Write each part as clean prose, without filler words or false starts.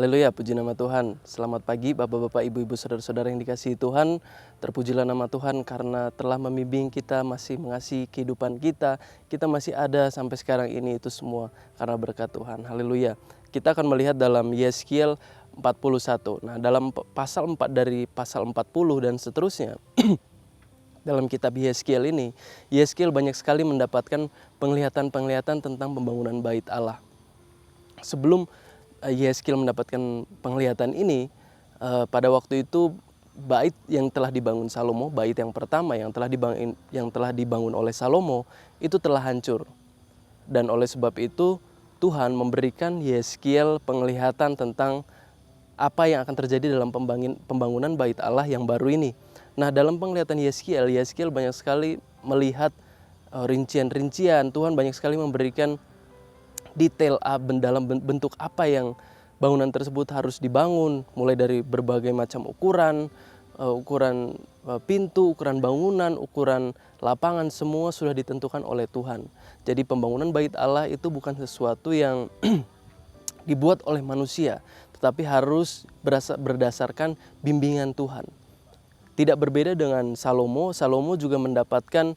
Haleluya, puji nama Tuhan. Selamat pagi Bapak-bapak, Ibu-ibu, saudara-saudara yang dikasihi Tuhan. Terpujilah nama Tuhan karena telah membimbing kita, masih mengasihi kehidupan kita. Kita masih ada sampai sekarang ini, itu semua karena berkat Tuhan. Haleluya. Kita akan melihat dalam Yeskiel 41. Nah, dalam pasal 4 dari pasal 40 dan seterusnya. Dalam kitab Yeskiel ini, Yeskiel banyak sekali mendapatkan penglihatan-penglihatan tentang pembangunan bait Allah. Sebelum Yeskiel mendapatkan penglihatan ini, pada waktu itu bait yang telah dibangun Salomo, bait yang pertama yang telah dibangun oleh Salomo itu telah hancur. Dan oleh sebab itu Tuhan memberikan Yeskiel penglihatan tentang apa yang akan terjadi dalam pembangunan bait Allah yang baru ini. Nah, dalam penglihatan Yeskiel banyak sekali melihat rincian-rincian. Tuhan banyak sekali memberikan detail dalam bentuk apa yang bangunan tersebut harus dibangun, mulai dari berbagai macam ukuran, pintu, ukuran bangunan, ukuran lapangan, semua sudah ditentukan oleh Tuhan. Jadi pembangunan bait Allah itu bukan sesuatu yang dibuat oleh manusia, tetapi harus berdasarkan bimbingan Tuhan. Tidak berbeda dengan Salomo. Salomo juga mendapatkan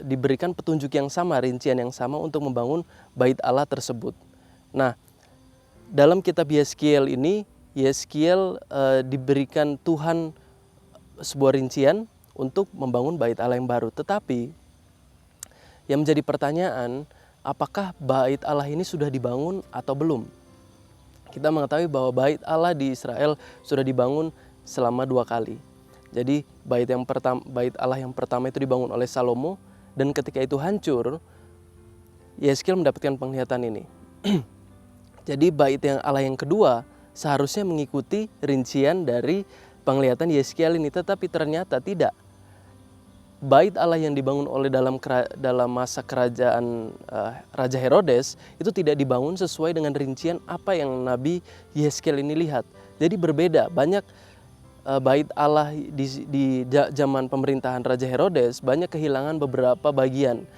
diberikan petunjuk yang sama, rincian yang sama untuk membangun bait Allah tersebut. Nah, dalam kitab Yeskiel ini, Yeskiel diberikan Tuhan sebuah rincian untuk membangun bait Allah yang baru. Tetapi yang menjadi pertanyaan, apakah bait Allah ini sudah dibangun atau belum? Kita mengetahui bahwa bait Allah di Israel sudah dibangun selama 2 kali. Jadi bait Allah yang pertama itu dibangun oleh Salomo, dan ketika itu hancur, Yeskiel mendapatkan penglihatan ini. Jadi bait yang Allah yang kedua seharusnya mengikuti rincian dari penglihatan Yeskiel ini, tetapi ternyata tidak. Bait Allah yang dibangun oleh dalam masa kerajaan Raja Herodes itu tidak dibangun sesuai dengan rincian apa yang Nabi Yeskiel ini lihat. Jadi berbeda. Banyak bait Allah di zaman pemerintahan Raja Herodes banyak kehilangan beberapa bagian,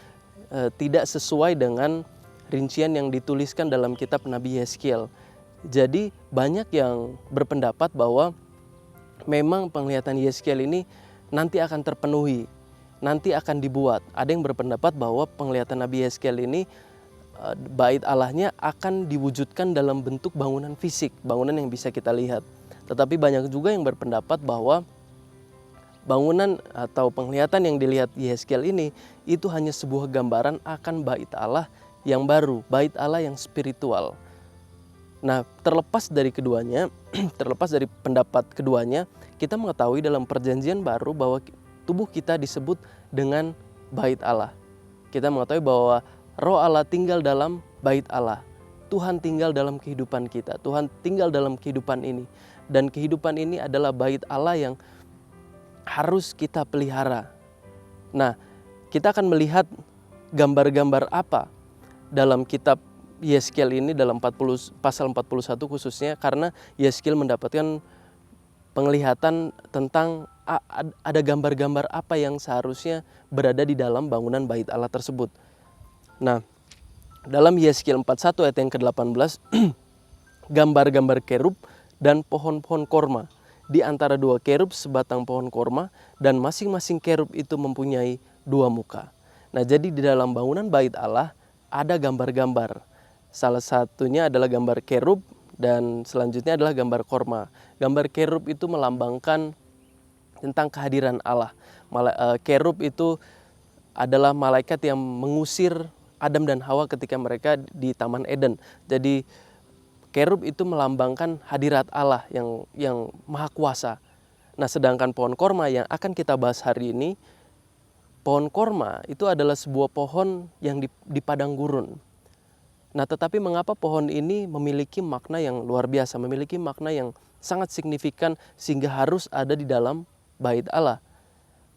tidak sesuai dengan rincian yang dituliskan dalam kitab Nabi Yeskiel. Jadi banyak yang berpendapat bahwa memang penglihatan Yeskiel ini nanti akan terpenuhi, nanti akan dibuat. Ada yang berpendapat bahwa penglihatan Nabi Yeskiel ini bait Allahnya akan diwujudkan dalam bentuk bangunan fisik, bangunan yang bisa kita lihat. Tetapi banyak juga yang berpendapat bahwa bangunan atau penglihatan yang dilihat Yeskiel ini itu hanya sebuah gambaran akan bait Allah yang baru, bait Allah yang spiritual. Nah, terlepas dari keduanya, terlepas dari pendapat keduanya, kita mengetahui dalam perjanjian baru bahwa tubuh kita disebut dengan bait Allah. Kita mengetahui bahwa Roh Allah tinggal dalam bait Allah. Tuhan tinggal dalam kehidupan kita. Tuhan tinggal dalam kehidupan ini. Dan kehidupan ini adalah bait Allah yang harus kita pelihara. Nah, kita akan melihat gambar-gambar apa dalam kitab Yeskiel ini dalam pasal 41 khususnya, karena Yeskiel mendapatkan penglihatan tentang ada gambar-gambar apa yang seharusnya berada di dalam bangunan bait Allah tersebut. Nah, dalam Yeskiel 41 ayat yang ke-18, gambar-gambar kerub dan pohon-pohon korma. Di antara 2 kerub sebatang pohon korma, dan masing-masing kerub itu mempunyai 2 muka. Nah, jadi di dalam bangunan bait Allah ada gambar-gambar. Salah satunya adalah gambar kerub, dan selanjutnya adalah gambar korma. Gambar kerub itu melambangkan tentang kehadiran Allah. Kerub itu adalah malaikat yang mengusir Adam dan Hawa ketika mereka di Taman Eden. Jadi kerub itu melambangkan hadirat Allah yang maha kuasa. Nah, sedangkan pohon korma yang akan kita bahas hari ini, pohon korma itu adalah sebuah pohon yang di padang gurun. Nah, tetapi mengapa pohon ini memiliki makna yang luar biasa, memiliki makna yang sangat signifikan sehingga harus ada di dalam bait Allah?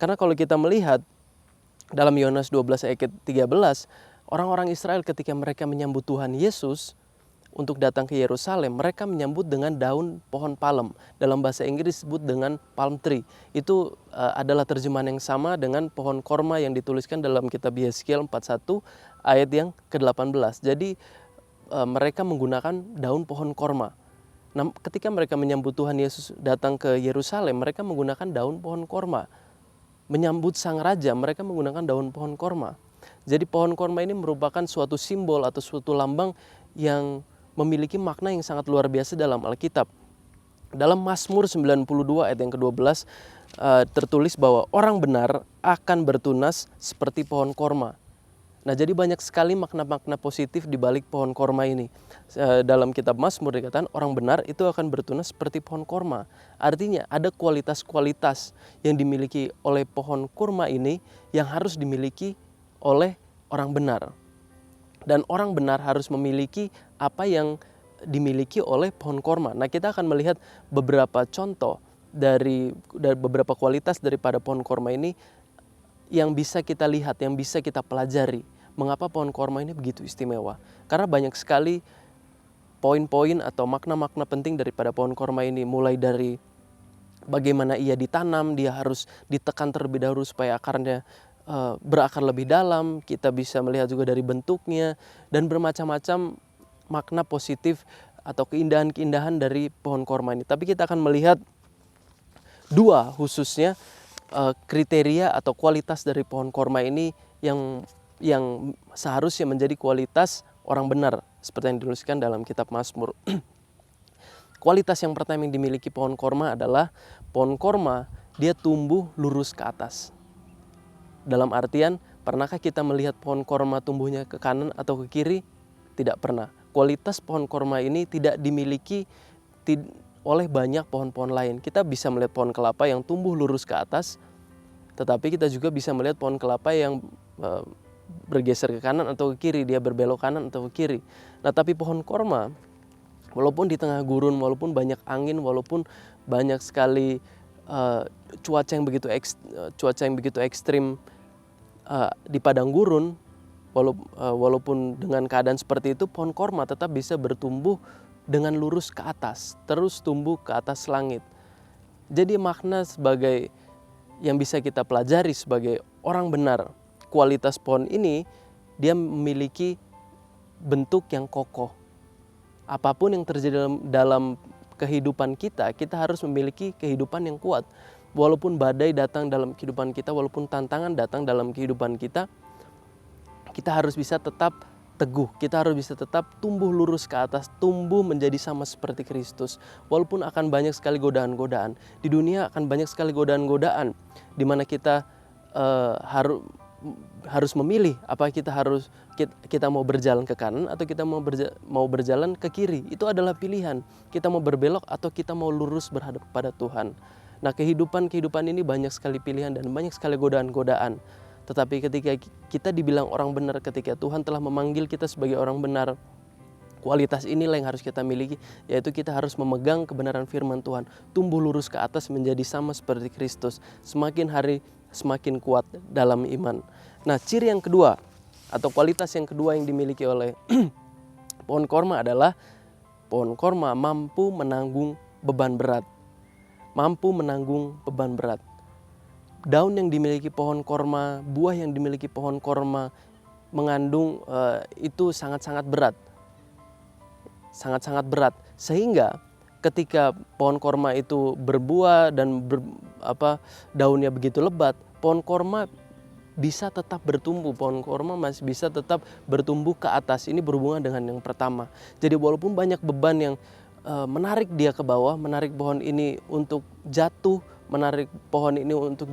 Karena kalau kita melihat dalam Yohanes 12 ayat 13, orang-orang Israel ketika mereka menyambut Tuhan Yesus untuk datang ke Yerusalem, mereka menyambut dengan daun pohon palem. Dalam bahasa Inggris disebut dengan palm tree. Itu adalah terjemahan yang sama dengan pohon korma yang dituliskan dalam kitab Yeskiel 41 ayat yang ke-18. Jadi mereka menggunakan daun pohon korma. Nah, ketika mereka menyambut Tuhan Yesus datang ke Yerusalem, mereka menggunakan daun pohon korma. Menyambut sang raja, mereka menggunakan daun pohon korma. Jadi pohon korma ini merupakan suatu simbol atau suatu lambang yang memiliki makna yang sangat luar biasa dalam Alkitab. Dalam Mazmur 92 ayat yang ke-12 tertulis bahwa orang benar akan bertunas seperti pohon korma. Nah, jadi banyak sekali makna-makna positif di balik pohon korma ini. Dalam kitab Mazmur dikatakan orang benar itu akan bertunas seperti pohon korma. Artinya ada kualitas-kualitas yang dimiliki oleh pohon kurma ini yang harus dimiliki oleh orang benar. Dan orang benar harus memiliki apa yang dimiliki oleh pohon korma. Nah, kita akan melihat beberapa contoh dari beberapa kualitas daripada pohon korma ini yang bisa kita lihat, yang bisa kita pelajari. Mengapa pohon korma ini begitu istimewa? Karena banyak sekali poin-poin atau makna-makna penting daripada pohon korma ini. Mulai dari bagaimana ia ditanam, dia harus ditekan terlebih dahulu supaya akarnya berakar lebih dalam. Kita bisa melihat juga dari bentuknya dan bermacam-macam makna positif atau keindahan-keindahan dari pohon korma ini. Tapi kita akan melihat dua khususnya kriteria atau kualitas dari pohon korma ini yang seharusnya menjadi kualitas orang benar seperti yang dituliskan dalam kitab Mazmur. Kualitas yang pertama yang dimiliki pohon korma adalah pohon korma dia tumbuh lurus ke atas. Dalam artian, pernahkah kita melihat pohon korma tumbuhnya ke kanan atau ke kiri? Tidak pernah. Kualitas pohon korma ini tidak dimiliki oleh banyak pohon-pohon lain. Kita bisa melihat pohon kelapa yang tumbuh lurus ke atas, tetapi kita juga bisa melihat pohon kelapa yang bergeser ke kanan atau ke kiri, dia berbelok kanan atau ke kiri. Nah, tapi pohon korma, walaupun di tengah gurun, walaupun banyak angin, walaupun banyak sekali cuaca yang begitu ekstrim di padang gurun, walaupun dengan keadaan seperti itu, pohon korma tetap bisa bertumbuh dengan lurus ke atas, terus tumbuh ke atas langit. Jadi makna sebagai yang bisa kita pelajari sebagai orang benar, kualitas pohon ini dia memiliki bentuk yang kokoh. Apapun yang terjadi dalam kehidupan kita, kita harus memiliki kehidupan yang kuat. Walaupun badai datang dalam kehidupan kita, walaupun tantangan datang dalam kehidupan kita, kita harus bisa tetap teguh, kita harus bisa tetap tumbuh lurus ke atas, tumbuh menjadi sama seperti Kristus. Walaupun akan banyak sekali godaan-godaan, di dunia akan banyak sekali godaan-godaan, di mana kita harus memilih apa kita mau berjalan ke kanan atau kita mau berjalan ke kiri. Itu adalah pilihan. Kita mau berbelok atau kita mau lurus berhadap kepada Tuhan. Nah, kehidupan ini banyak sekali pilihan dan banyak sekali godaan-godaan. Tetapi ketika kita dibilang orang benar, ketika Tuhan telah memanggil kita sebagai orang benar, kualitas inilah yang harus kita miliki, yaitu kita harus memegang kebenaran firman Tuhan, tumbuh lurus ke atas menjadi sama seperti Kristus, semakin hari semakin kuat dalam iman. Nah, ciri yang kedua atau kualitas yang kedua yang dimiliki oleh pohon korma adalah pohon korma mampu menanggung beban berat. Mampu menanggung beban berat. Daun yang dimiliki pohon korma, buah yang dimiliki pohon korma mengandung itu sangat-sangat berat. Sangat-sangat berat. Sehingga ketika pohon korma itu berbuah dan daunnya begitu lebat, pohon korma bisa tetap bertumbuh. Pohon korma masih bisa tetap bertumbuh ke atas. Ini berhubungan dengan yang pertama. Jadi walaupun banyak beban yang menarik dia ke bawah, menarik pohon ini untuk jatuh, menarik pohon ini untuk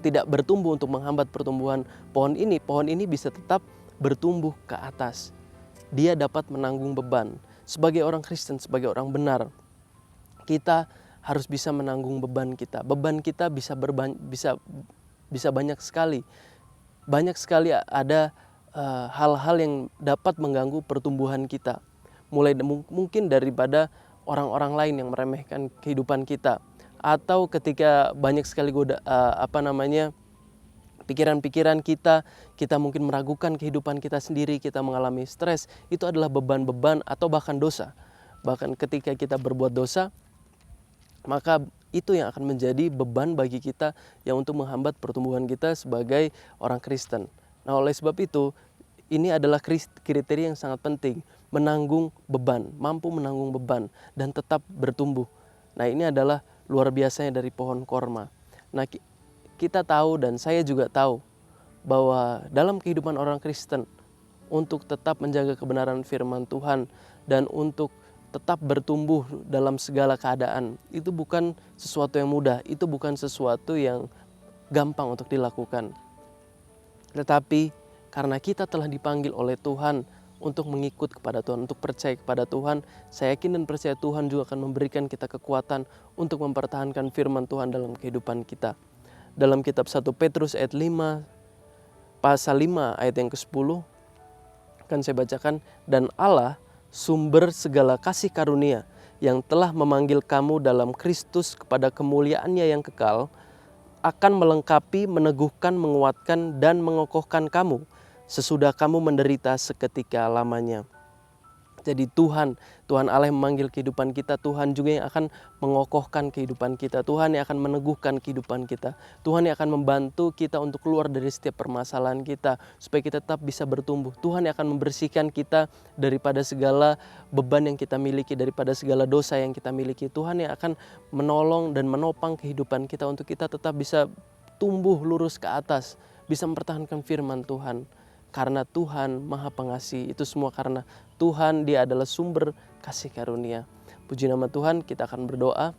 tidak bertumbuh, untuk menghambat pertumbuhan pohon ini bisa tetap bertumbuh ke atas. Dia dapat menanggung beban. Sebagai orang Kristen, sebagai orang benar, kita harus bisa menanggung beban kita. Beban kita bisa banyak sekali. Banyak sekali ada hal-hal yang dapat mengganggu pertumbuhan kita. Mulai mungkin daripada orang-orang lain yang meremehkan kehidupan kita, atau ketika banyak sekali pikiran-pikiran kita mungkin meragukan kehidupan kita sendiri, kita mengalami stres, itu adalah beban-beban atau bahkan dosa. Bahkan ketika kita berbuat dosa, maka itu yang akan menjadi beban bagi kita yang untuk menghambat pertumbuhan kita sebagai orang Kristen. Nah, oleh sebab itu, Ini adalah kriteria yang sangat penting, menanggung beban, mampu menanggung beban dan tetap bertumbuh. Nah, ini adalah luar biasanya dari pohon korma. Nah, kita tahu dan saya juga tahu bahwa dalam kehidupan orang Kristen, untuk tetap menjaga kebenaran firman Tuhan dan untuk tetap bertumbuh dalam segala keadaan, itu bukan sesuatu yang mudah, itu bukan sesuatu yang gampang untuk dilakukan. Tetapi karena kita telah dipanggil oleh Tuhan untuk mengikut kepada Tuhan, untuk percaya kepada Tuhan, saya yakin dan percaya Tuhan juga akan memberikan kita kekuatan untuk mempertahankan firman Tuhan dalam kehidupan kita. Dalam kitab 1 Petrus ayat 5, pasal 5 ayat yang ke-10, akan saya bacakan, dan Allah sumber segala kasih karunia yang telah memanggil kamu dalam Kristus kepada kemuliaannya yang kekal, akan melengkapi, meneguhkan, menguatkan, dan mengokohkan kamu sesudah kamu menderita seketika lamanya. Jadi Tuhan Allah yang memanggil kehidupan kita, Tuhan juga yang akan mengokohkan kehidupan kita, Tuhan yang akan meneguhkan kehidupan kita, Tuhan yang akan membantu kita untuk keluar dari setiap permasalahan kita, supaya kita tetap bisa bertumbuh. Tuhan yang akan membersihkan kita daripada segala beban yang kita miliki, daripada segala dosa yang kita miliki. Tuhan yang akan menolong dan menopang kehidupan kita untuk kita tetap bisa tumbuh lurus ke atas, bisa mempertahankan firman Tuhan. Karena Tuhan Maha Pengasih, itu semua karena Tuhan, Dia adalah sumber kasih karunia. Puji nama Tuhan, kita akan berdoa.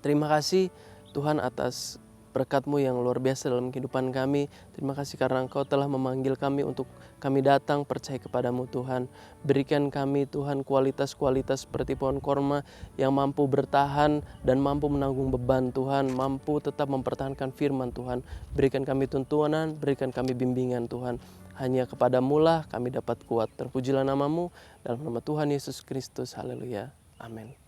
Terima kasih Tuhan atas berkat-Mu yang luar biasa dalam kehidupan kami. Terima kasih karena Engkau telah memanggil kami untuk kami datang percaya kepadamu Tuhan. Berikan kami Tuhan kualitas-kualitas seperti pohon korma yang mampu bertahan dan mampu menanggung beban Tuhan. Mampu tetap mempertahankan firman Tuhan. Berikan kami tuntunan, berikan kami bimbingan Tuhan. Hanya kepadamu lah kami dapat kuat. Terpujilah namamu dalam nama Tuhan Yesus Kristus. Haleluya. Amin.